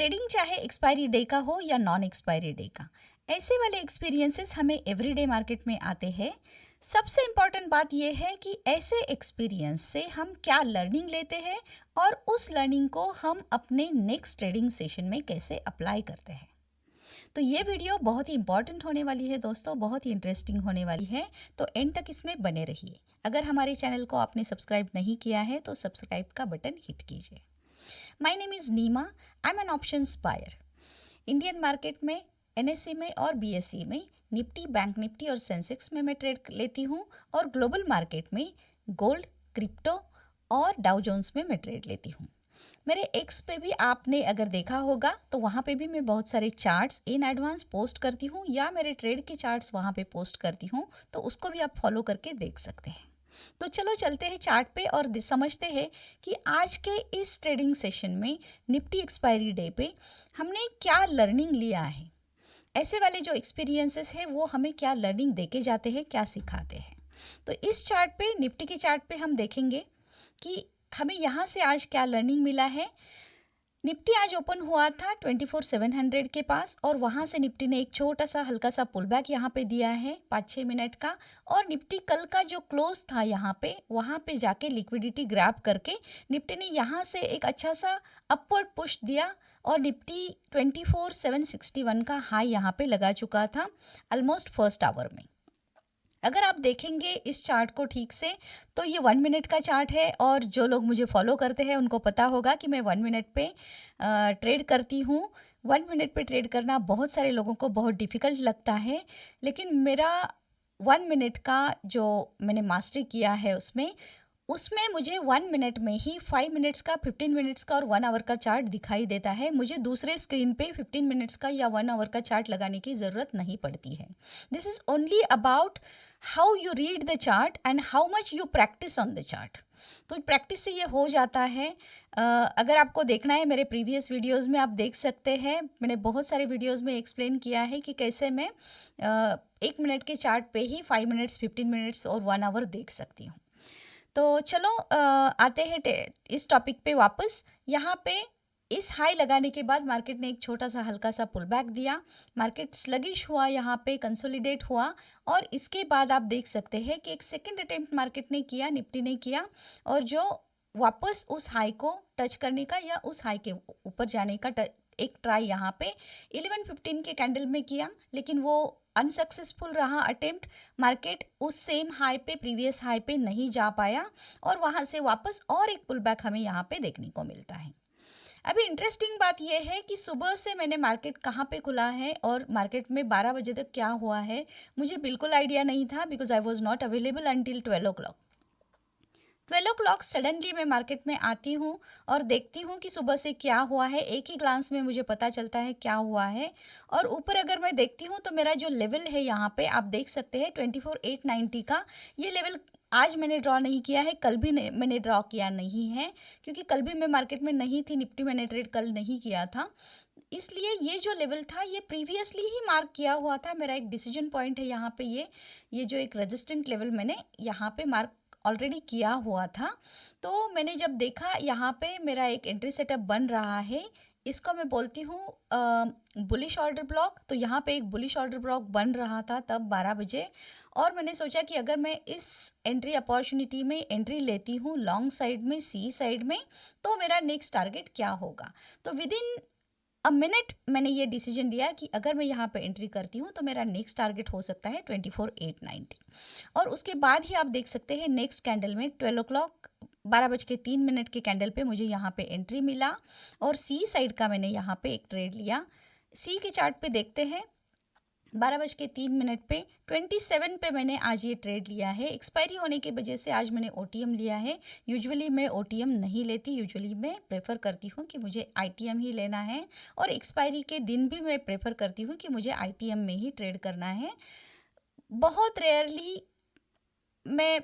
Trading चाहे expiry day का हो या नॉन एक्सपायरी डे का, ऐसे वाले एक्सपीरियंसेस हमें एवरीडे मार्केट में आते हैं। सबसे इम्पॉर्टेंट बात यह है कि ऐसे एक्सपीरियंस से हम क्या लर्निंग लेते हैं और उस लर्निंग को हम अपने नेक्स्ट ट्रेडिंग सेशन में कैसे अप्लाई करते हैं। तो ये वीडियो बहुत ही इंपॉर्टेंट होने वाली है दोस्तों, बहुत ही इंटरेस्टिंग होने वाली है, तो एंड तक इसमें बने रहिए। अगर हमारे चैनल को आपने सब्सक्राइब नहीं किया है तो सब्सक्राइब का बटन हिट कीजिए। My name is Neema, I am an options buyer. Indian market में एनएससी में और बीएसई में निफ्टी, बैंक निफ्टी और सेंसेक्स में मैं ट्रेड लेती हूँ, और ग्लोबल मार्केट में गोल्ड, क्रिप्टो और डाउ जोन्स में मैं ट्रेड लेती हूँ। मेरे एक्स पे भी आपने अगर देखा होगा तो वहाँ पे भी मैं बहुत सारे चार्ट्स इन एडवांस पोस्ट करती हूँ, या मेरे ट्रेड के चार्ट्स वहाँ पे पोस्ट करती हूँ, तो उसको भी आप फॉलो करके देख सकते हैं। तो चलो चलते हैं चार्ट पे और समझते हैं कि आज के इस ट्रेडिंग सेशन में निफ्टी एक्सपायरी डे पे हमने क्या लर्निंग लिया है। ऐसे वाले जो एक्सपीरियंसेस है वो हमें क्या लर्निंग देके जाते हैं, क्या सिखाते हैं। तो इस चार्ट पे, निफ्टी के चार्ट पे हम देखेंगे कि हमें यहाँ से आज क्या लर्निंग मिला है। निफ्टी आज ओपन हुआ था 24,700 के पास, और वहाँ से निफ्टी ने एक छोटा सा हल्का सा पुल बैक यहाँ पे दिया है 5-6 मिनट का, और निफ्टी कल का जो क्लोज था यहाँ पे, वहाँ पे जाके लिक्विडिटी ग्रैब करके निफ्टी ने यहाँ से एक अच्छा सा अपवर्ड पुश दिया, और निफ्टी 24,761 का हाई यहाँ पे लगा चुका था ऑलमोस्ट फर्स्ट आवर में। अगर आप देखेंगे इस चार्ट को ठीक से तो ये 1 मिनट का चार्ट है, और जो लोग मुझे फॉलो करते हैं उनको पता होगा कि मैं 1 मिनट पे ट्रेड करती हूँ। 1 मिनट पे ट्रेड करना बहुत सारे लोगों को बहुत डिफ़िकल्ट लगता है, लेकिन मेरा 1 मिनट का जो मैंने मास्टरी किया है उसमें मुझे 1 मिनट में ही 5 मिनट्स का, 15 मिनट्स का और 1 आवर का चार्ट दिखाई देता है। मुझे दूसरे स्क्रीन पे 15 मिनट्स का या 1 आवर का चार्ट लगाने की ज़रूरत नहीं पड़ती है। This is only about how you read the chart and how much you practice on the chart. तो प्रैक्टिस से ये हो जाता है। अगर आपको देखना है मेरे प्रीवियस वीडियोस में आप देख सकते हैं, मैंने बहुत सारे वीडियोस में एक्सप्लेन किया है कि कैसे मैं 1 मिनट के चार्ट पे ही 5 मिनट्स, 15 मिनट्स और 1 आवर देख सकती हूँ। तो चलो आते हैं इस टॉपिक पे वापस। यहाँ पे इस हाई लगाने के बाद मार्केट ने एक छोटा सा हल्का सा पुल बैक दिया, मार्केट स्लगिश हुआ, यहाँ पे कंसोलिडेट हुआ, और इसके बाद आप देख सकते हैं कि एक सेकंड अटेम्प्ट मार्केट ने किया, निफ्टी ने किया, और जो वापस उस हाई को टच करने का या उस हाई के ऊपर जाने का एक ट्राई यहाँ पे 11:15 के कैंडल में किया, लेकिन वो अनसक्सेसफुल रहा अटेम्प्ट। मार्केट उस सेम हाई पे, प्रीवियस हाई पे नहीं जा पाया, और वहाँ से वापस और एक पुल बैक हमें यहाँ पे देखने को मिलता है। अभी इंटरेस्टिंग बात यह है कि सुबह से मैंने मार्केट कहाँ पे खुला है और मार्केट में 12 बजे तक क्या हुआ है, मुझे बिल्कुल आइडिया नहीं था, because I was not available until 12 o'clock। 12 o'clock suddenly मैं मार्केट में आती हूँ और देखती हूँ कि सुबह से क्या हुआ है। एक ही ग्लांस में मुझे पता चलता है क्या हुआ है। और ऊपर अगर मैं देखती हूँ तो मेरा जो लेवल है यहाँ पे आप देख सकते हैं 24,890 का, ये लेवल आज मैंने ड्रॉ नहीं किया है, कल भी मैंने ड्रॉ किया नहीं है, क्योंकि कल भी मैं मार्केट में नहीं थी, निफ्टी मैंने ट्रेड कल नहीं किया था। इसलिए ये जो लेवल था ये प्रीवियसली ही मार्क किया हुआ था। मेरा एक डिसीजन पॉइंट है यहाँ पे, ये जो एक रेजिस्टेंट लेवल मैंने यहाँ पे मार्क ऑलरेडी किया हुआ था। तो मैंने जब देखा यहाँ पे मेरा एक एंट्री सेटअप बन रहा है, इसको मैं बोलती हूँ बुलिश ऑर्डर ब्लॉक। तो यहाँ पे एक बुलिश ऑर्डर ब्लॉक बन रहा था तब 12 बजे, और मैंने सोचा कि अगर मैं इस एंट्री अपॉर्चुनिटी में एंट्री लेती हूँ लॉन्ग साइड में, सी साइड में, तो मेरा नेक्स्ट टारगेट क्या होगा। तो विद इन अ मिनट मैंने ये डिसीजन लिया कि अगर मैं यहाँ पे एंट्री करती हूँ तो मेरा नेक्स्ट टारगेट हो सकता है 24,890। और उसके बाद ही आप देख सकते हैं नेक्स्ट कैंडल में 12 o'clock 12:03 के कैंडल पे मुझे यहाँ पे एंट्री मिला, और सी साइड का मैंने यहाँ पे एक ट्रेड लिया। सी के चार्ट पे देखते हैं 12:03 पे 27 पे मैंने आज ये ट्रेड लिया है। एक्सपायरी होने की वजह से आज मैंने ओटीएम लिया है। यूजुअली मैं ओटीएम नहीं लेती, यूजुअली मैं प्रेफर करती हूँ कि मुझे आईटीएम ही लेना है, और एक्सपायरी के दिन भी मैं प्रेफर करती हूँ कि मुझे आईटीएम में ही ट्रेड करना है। बहुत रेयरली मैं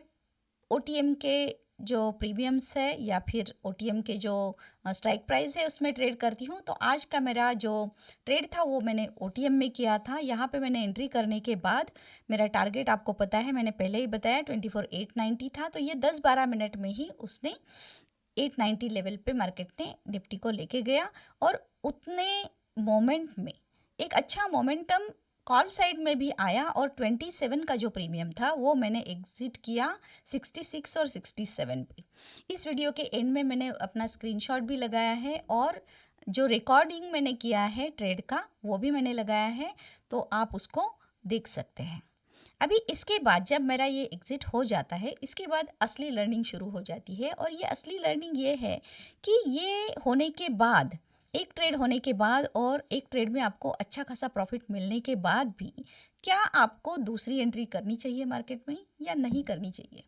ओटीएम के जो प्रीमियम्स है या फिर ओटीएम के जो स्ट्राइक प्राइस है उसमें ट्रेड करती हूँ। तो आज का मेरा जो ट्रेड था वो मैंने ओटीएम में किया था। यहाँ पे मैंने एंट्री करने के बाद मेरा टारगेट आपको पता है, मैंने पहले ही बताया 24,890 था। तो ये 10-12 मिनट में ही उसने 890 लेवल पे मार्केट ने निफ्टी को लेके गया, और उतने मोमेंट में एक अच्छा मोमेंटम कॉल साइड में भी आया और 27 का जो प्रीमियम था वो मैंने एग्जिट किया 66 और 67 पे। इस वीडियो के एंड में मैंने अपना स्क्रीनशॉट भी लगाया है और जो रिकॉर्डिंग मैंने किया है ट्रेड का वो भी मैंने लगाया है, तो आप उसको देख सकते हैं। अभी इसके बाद जब मेरा ये एग्ज़िट हो जाता है, इसके बाद असली लर्निंग शुरू हो जाती है और ये असली लर्निंग ये है कि ये होने के बाद, एक ट्रेड होने के बाद और एक ट्रेड में आपको अच्छा खासा प्रॉफिट मिलने के बाद भी क्या आपको दूसरी एंट्री करनी चाहिए मार्केट में या नहीं करनी चाहिए।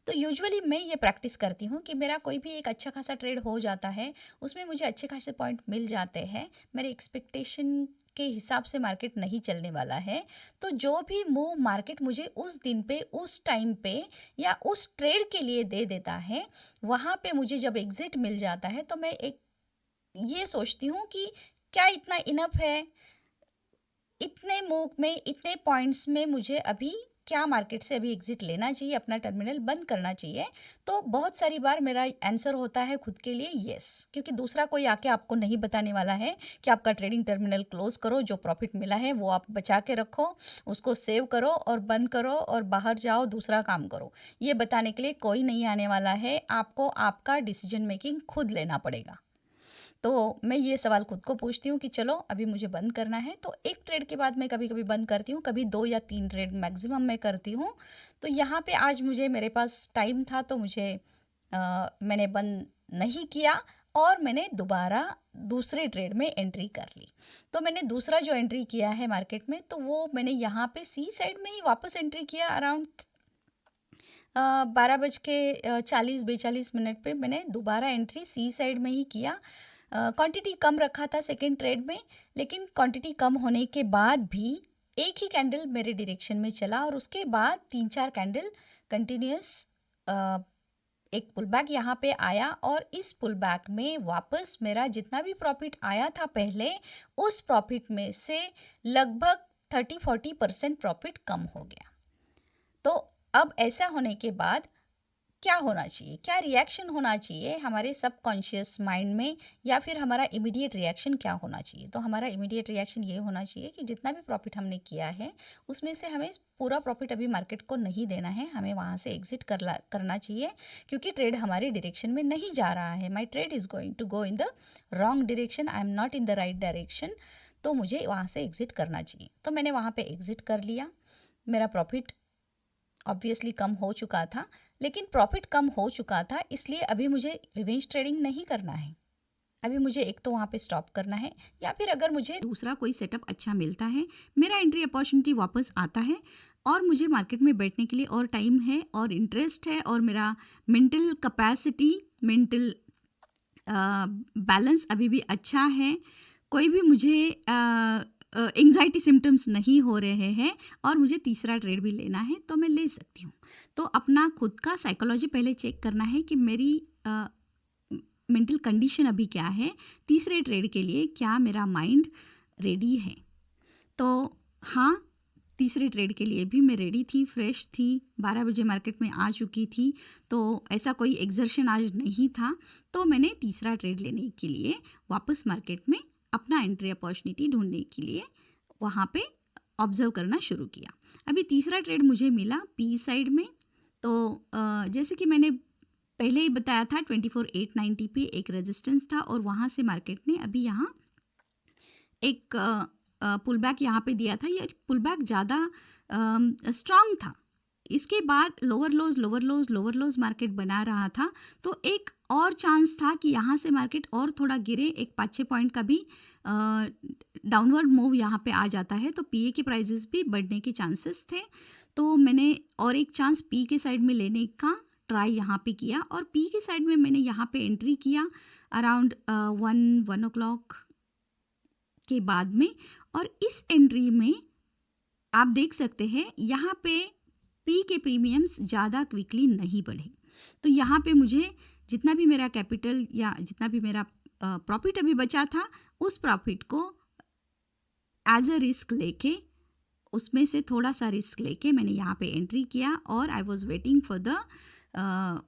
तो यूजुअली मैं ये प्रैक्टिस करती हूँ कि मेरा कोई भी एक अच्छा खासा ट्रेड हो जाता है, उसमें मुझे अच्छे खासे पॉइंट मिल जाते हैं, मेरे एक्सपेक्टेशन के हिसाब से मार्केट नहीं चलने वाला है, तो जो भी मूव मार्केट मुझे उस दिन पे, उस टाइम पे या उस ट्रेड के लिए दे देता है, वहाँ पे मुझे जब एग्जिट मिल जाता है तो मैं एक ये सोचती हूँ कि क्या इतना इनफ है, इतने मूव में, इतने पॉइंट्स में मुझे अभी क्या मार्केट से अभी एग्जिट लेना चाहिए, अपना टर्मिनल बंद करना चाहिए। तो बहुत सारी बार मेरा आंसर होता है खुद के लिए येस, क्योंकि दूसरा कोई आके आपको नहीं बताने वाला है कि आपका ट्रेडिंग टर्मिनल क्लोज करो, जो प्रॉफिट मिला है वो आप बचा के रखो, उसको सेव करो और बंद करो और बाहर जाओ, दूसरा काम करो। ये बताने के लिए कोई नहीं आने वाला है, आपको आपका डिसीजन मेकिंग खुद लेना पड़ेगा। तो मैं ये सवाल खुद को पूछती हूँ कि चलो अभी मुझे बंद करना है, तो एक ट्रेड के बाद मैं कभी कभी बंद करती हूँ, कभी 2 या 3 ट्रेड मैक्सिमम मैं करती हूँ। तो यहाँ पे आज मुझे, मेरे पास टाइम था तो मैंने बंद नहीं किया और मैंने दोबारा दूसरे ट्रेड में एंट्री कर ली। तो मैंने दूसरा जो एंट्री किया है मार्केट में, तो वो मैंने यहाँ पे सी साइड में ही वापस एंट्री किया अराउंड 12:40-42 पे मैंने दोबारा एंट्री सी साइड में ही किया। क्वांटिटी कम रखा था सेकेंड ट्रेड में, लेकिन क्वांटिटी कम होने के बाद भी एक ही कैंडल मेरे डायरेक्शन में चला और उसके बाद 3-4 कैंडल कंटिन्यूस एक पुल बैक यहाँ पे आया और इस पुल बैक में वापस मेरा जितना भी प्रॉफिट आया था पहले, उस प्रॉफिट में से लगभग 30-40% प्रॉफिट कम हो गया। तो अब ऐसा होने के बाद क्या होना चाहिए, क्या रिएक्शन होना चाहिए हमारे सबकॉन्शियस माइंड में, या फिर हमारा इमीडिएट रिएक्शन क्या होना चाहिए। तो हमारा इमीडिएट रिएक्शन ये होना चाहिए कि जितना भी प्रॉफिट हमने किया है उसमें से हमें पूरा प्रॉफिट अभी मार्केट को नहीं देना है, हमें वहाँ से एग्जिट करना चाहिए, क्योंकि ट्रेड हमारे डायरेक्शन में नहीं जा रहा है। My trade is going to go in the wrong direction, I am not in the right direction, तो मुझे वहाँ से एग्जिट करना चाहिए। तो मैंने वहाँ पर एग्जिट कर लिया। मेरा प्रॉफिट ऑब्वियसली कम हो चुका था, लेकिन प्रॉफिट कम हो चुका था, इसलिए अभी मुझे रिवेंज ट्रेडिंग नहीं करना है। अभी मुझे एक तो वहाँ पे स्टॉप करना है, या फिर अगर मुझे दूसरा कोई सेटअप अच्छा मिलता है, मेरा एंट्री अपॉर्चुनिटी वापस आता है और मुझे मार्केट में बैठने के लिए और टाइम है और इंटरेस्ट है और मेरा मेंटल कैपेसिटी, मेंटल बैलेंस अभी भी अच्छा है, कोई भी मुझे एंग्जाइटी सिम्टम्स नहीं हो रहे हैं और मुझे तीसरा ट्रेड भी लेना है, तो मैं ले सकती हूँ। तो अपना खुद का साइकोलॉजी पहले चेक करना है कि मेरी मेंटल कंडीशन अभी क्या है, तीसरे ट्रेड के लिए क्या मेरा माइंड रेडी है। तो हाँ, तीसरे ट्रेड के लिए भी मैं रेडी थी, फ्रेश थी, 12 बजे मार्केट में आ चुकी थी, तो ऐसा कोई एग्जर्शन आज नहीं था। तो मैंने तीसरा ट्रेड लेने के लिए वापस मार्केट में अपना एंट्री अपॉर्चुनिटी ढूंढने के लिए वहाँ पे ऑब्जर्व करना शुरू किया। अभी तीसरा ट्रेड मुझे मिला पी साइड में। तो जैसे कि मैंने पहले ही बताया था 24,890 पे एक रेजिस्टेंस था और वहाँ से मार्केट ने अभी यहाँ एक पुल बैक यहाँ पे दिया था। ये पुल बैक ज़्यादा स्ट्रांग था। इसके बाद लोअर लोज मार्केट बना रहा था, तो एक और चांस था कि यहाँ से मार्केट और थोड़ा गिरे, एक 5-6 पॉइंट का भी डाउनवर्ड मूव यहाँ पे आ जाता है, तो पीए के प्राइजेस भी बढ़ने के चांसेस थे। तो मैंने और एक चांस पी के साइड में लेने का ट्राई यहाँ पे किया और पी के साइड में मैंने यहाँ पे एंट्री किया अराउंड 1 o'clock के बाद में। और इस एंट्री में आप देख सकते हैं यहाँ पे पी के प्रीमियम्स ज़्यादा क्विकली नहीं बढ़े। तो यहाँ पे मुझे जितना भी मेरा कैपिटल या जितना भी मेरा प्रॉफिट अभी बचा था, उस प्रॉफिट को एज अ रिस्क लेके, उसमें से थोड़ा सा रिस्क लेके मैंने यहाँ पे एंट्री किया और I was waiting for the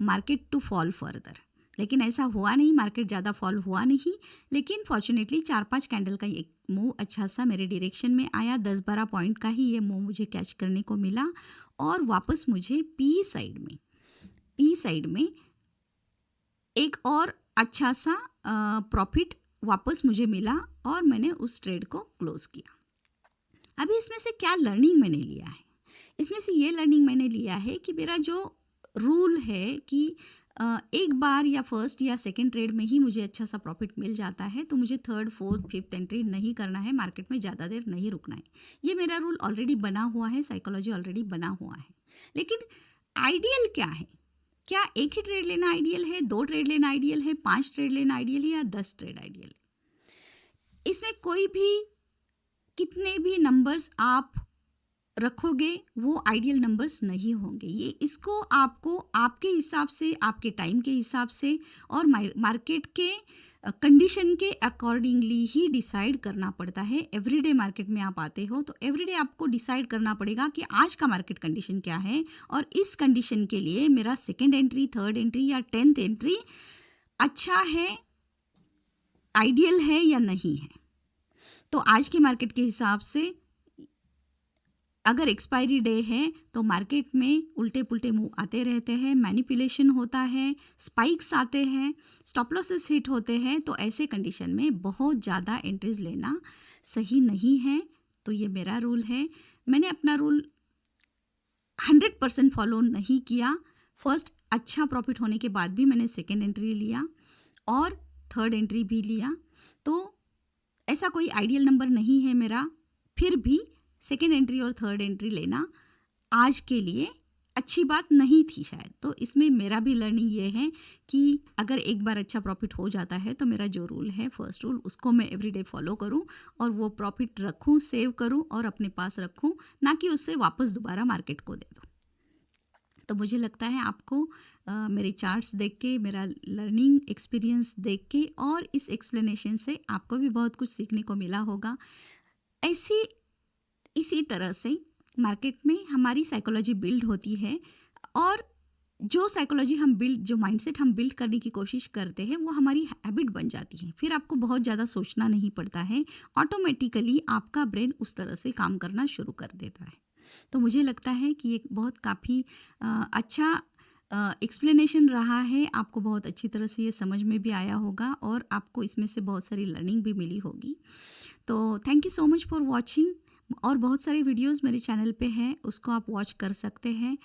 market to fall further. लेकिन ऐसा हुआ नहीं, मार्केट ज़्यादा फॉल हुआ नहीं, लेकिन फॉर्चुनेटली 4-5 कैंडल का एक मूव अच्छा सा मेरे डायरेक्शन में आया। 10-12 पॉइंट का ही ये मूव मुझे कैच करने को मिला और वापस मुझे पी साइड में एक और अच्छा सा प्रॉफिट वापस मुझे मिला और मैंने उस ट्रेड को क्लोज किया। अभी इसमें से क्या लर्निंग मैंने लिया है? इसमें से ये लर्निंग मैंने लिया है कि मेरा जो रूल है कि एक बार या फर्स्ट या सेकंड ट्रेड में ही मुझे अच्छा सा प्रॉफिट मिल जाता है, तो मुझे थर्ड, फोर्थ, फिफ्थ एंट्री नहीं करना है, मार्केट में ज़्यादा देर नहीं रुकना है। ये मेरा रूल ऑलरेडी बना हुआ है, साइकोलॉजी ऑलरेडी बना हुआ है। लेकिन आइडियल क्या है? क्या एक ही ट्रेड लेना आइडियल है, 2 ट्रेड लेना आइडियल है, 5 ट्रेड लेना आइडियल है या 10 ट्रेड आइडियल है? इसमें कोई भी कितने भी नंबर्स आप रखोगे वो आइडियल नंबर्स नहीं होंगे। ये इसको आपको आपके हिसाब से, आपके टाइम के हिसाब से और मार्केट के कंडीशन के अकॉर्डिंगली ही डिसाइड करना पड़ता है। एवरीडे मार्केट में आप आते हो तो एवरीडे आपको डिसाइड करना पड़ेगा कि आज का मार्केट कंडीशन क्या है और इस कंडीशन के लिए मेरा सेकेंड एंट्री, थर्ड एंट्री या 10th एंट्री अच्छा है, आइडियल है या नहीं है। तो आज के मार्केट के हिसाब से अगर एक्सपायरी डे है तो मार्केट में उल्टे पुल्टे मूव आते रहते हैं, मैनिपुलेशन होता है, स्पाइक्स आते हैं, स्टॉप लॉसेस हिट होते हैं। तो ऐसे कंडीशन में बहुत ज़्यादा एंट्रीज लेना सही नहीं है। तो ये मेरा रूल है। मैंने अपना रूल 100% फॉलो नहीं किया। फर्स्ट अच्छा प्रॉफिट होने के बाद भी मैंने सेकेंड एंट्री लिया और थर्ड एंट्री भी लिया। तो ऐसा कोई आइडियल नंबर नहीं है मेरा, फिर भी सेकेंड एंट्री और थर्ड एंट्री लेना आज के लिए अच्छी बात नहीं थी शायद। तो इसमें मेरा भी लर्निंग ये है कि अगर एक बार अच्छा प्रॉफिट हो जाता है तो मेरा जो रूल है, फर्स्ट रूल, उसको मैं एवरीडे फॉलो करूं और वो प्रॉफिट रखूं, सेव करूं और अपने पास रखूं, ना कि उससे वापस दोबारा मार्केट को दे दूं। तो मुझे लगता है आपको मेरे चार्ट्स देख के, मेरा लर्निंग एक्सपीरियंस देख के और इस एक्सप्लेनेशन से आपको भी बहुत कुछ सीखने को मिला होगा। इसी तरह से मार्केट में हमारी साइकोलॉजी बिल्ड होती है और जो साइकोलॉजी हम बिल्ड, जो माइंडसेट हम बिल्ड करने की कोशिश करते हैं वो हमारी हैबिट बन जाती है। फिर आपको बहुत ज़्यादा सोचना नहीं पड़ता है, ऑटोमेटिकली आपका ब्रेन उस तरह से काम करना शुरू कर देता है। तो मुझे लगता है कि एक बहुत काफ़ी अच्छा एक्सप्लेनेशन रहा है। आपको बहुत अच्छी तरह से ये समझ में भी आया होगा और आपको इसमें से बहुत सारी लर्निंग भी मिली होगी। तो thank you so much for watching. और बहुत सारे वीडियोस मेरे चैनल पे हैं, उसको आप वॉच कर सकते हैं।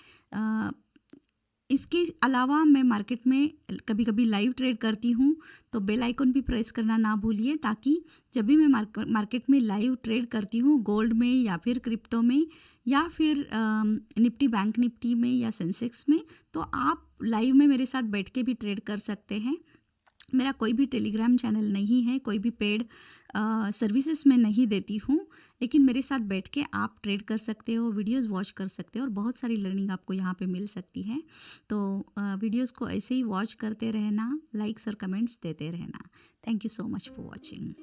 इसके अलावा मैं मार्केट में कभी कभी लाइव ट्रेड करती हूँ, तो बेल आइकन भी प्रेस करना ना भूलिए, ताकि जब भी मैं मार्केट में लाइव ट्रेड करती हूँ, गोल्ड में या फिर क्रिप्टो में या फिर निफ्टी, बैंक निफ्टी में या सेंसेक्स में, तो आप लाइव में मेरे साथ बैठ के भी ट्रेड कर सकते हैं। मेरा कोई भी टेलीग्राम चैनल नहीं है, कोई भी पेड सर्विसेज मैं नहीं देती हूँ, लेकिन मेरे साथ बैठ के आप ट्रेड कर सकते हो, वीडियोस वॉच कर सकते हो और बहुत सारी लर्निंग आपको यहाँ पे मिल सकती है। तो वीडियोस को ऐसे ही वॉच करते रहना, लाइक्स और कमेंट्स देते रहना। Thank you so much for watching.